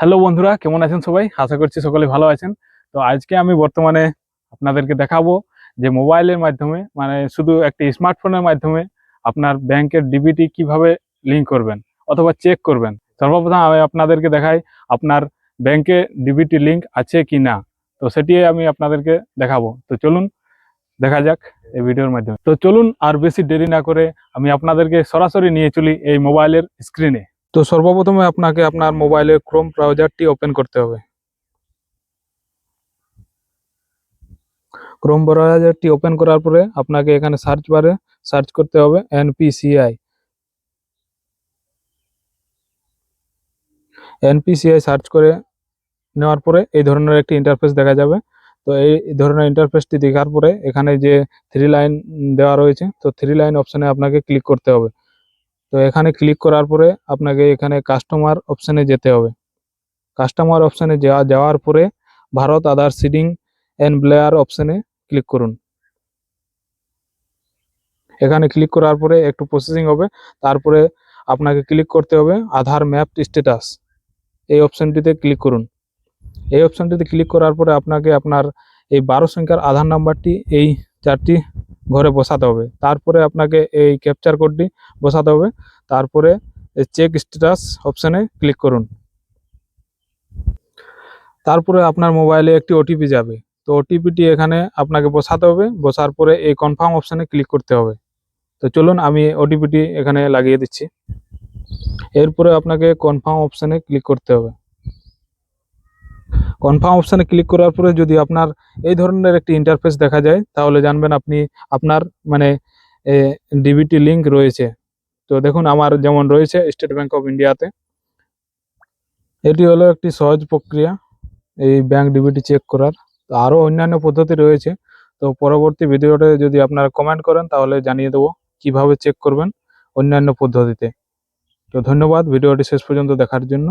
Hello বন্ধুরা, কেমন আছেন সবাই? আশা করছি সকলে ভালো আছেন। তো আজকে আমি বর্তমানে আপনাদেরকে দেখাবো যে মোবাইলের মাধ্যমে মানে শুধু একটি স্মার্টফোনের মাধ্যমে আপনার ব্যাংকের ডিবিটি কিভাবে লিঙ্ক করবেন অথবা চেক করবেন। সর্বপ্রথম আমি আপনাদেরকে দেখাই আপনার ব্যাংকে ডিবিটি লিঙ্ক আছে কি না। তো সেটি আমি আপনাদেরকে দেখাবো। তো চলুন দেখা যাক এই ভিডিওর মাধ্যমে। তো চলুন আর বেশি দেরি না করে আমি আপনাদেরকে সরাসরি নিয়ে চলি এই মোবাইলের স্ক্রিনে। তো সর্বপ্রথমে আপনাকে আপনার মোবাইলের ক্রোম ব্রাউজারটি ওপেন করতে হবে। ক্রোম ব্রাউজারটি ওপেন করার পরে আপনাকে এখানে সার্চ বারে সার্চ করতে হবে এনপিসিআই। এনপিসিআই সার্চ করে নেওয়ার পরে এই ধরনের একটি ইন্টারফেস দেখা যাবে। তো এই ধরনের ইন্টারফেসটি দেখার পরে এখানে যে থ্রি লাইন দেওয়া রয়েছে, তো থ্রি লাইন অপশানে আপনাকে ক্লিক করতে হবে। তো এখানে ক্লিক করার পরে আপনাকে এখানে কাস্টমার অপশানে যেতে হবে। কাস্টমার অপশানে যাওয়ার পরে ভারত আধার সিডিং এন্ড ব্লেয়ার অপশানে ক্লিক করুন। এখানে ক্লিক করার পরে একটু প্রসেসিং হবে, তারপরে আপনাকে ক্লিক করতে হবে আধার ম্যাপ স্ট্যাটাস, এই অপশানটিতে ক্লিক করুন। এই অপশানটিতে ক্লিক করার পরে আপনাকে আপনার এই 12 সংখ্যার আধার নাম্বারটি এই 4টি ঘরে বসাতে হবে। তারপরে আপনাকে এই ক্যাপচার কোডটি বসাতে হবে। তারপরে চেক স্ট্যাটাস অপশানে ক্লিক করুন। তারপরে আপনার মোবাইলে একটি ওটিপি যাবে। তো ওটিপিটি এখানে আপনাকে বসাতে হবে। বসার পরে এই কনফার্ম অপশানে ক্লিক করতে হবে। তো চলুন আমি ওটিপিটি এখানে লাগিয়ে দিচ্ছি। এরপরে আপনাকে কনফার্ম অপশানে ক্লিক করতে হবে। কনফার্ম অপশানে ক্লিক করার পরে যদি আপনার এই ধরনের একটি ইন্টারফেস দেখা যায়, তাহলে জানবেন আপনি আপনার মানে ডিবিটি লিঙ্ক রয়েছে। তো দেখুন আমার যেমন রয়েছে স্টেট ব্যাংক অফ ইন্ডিয়াতে। এটি হলো একটি সহজ প্রক্রিয়া এই ব্যাংক ডিবিটি চেক করার। তো আরও অন্যান্য পদ্ধতি রয়েছে। তো পরবর্তী ভিডিওতে যদি আপনারা কমেন্ট করেন তাহলে জানিয়ে দেবো কিভাবে চেক করবেন অন্যান্য পদ্ধতিতে। তো ধন্যবাদ ভিডিওটি শেষ পর্যন্ত দেখার জন্য।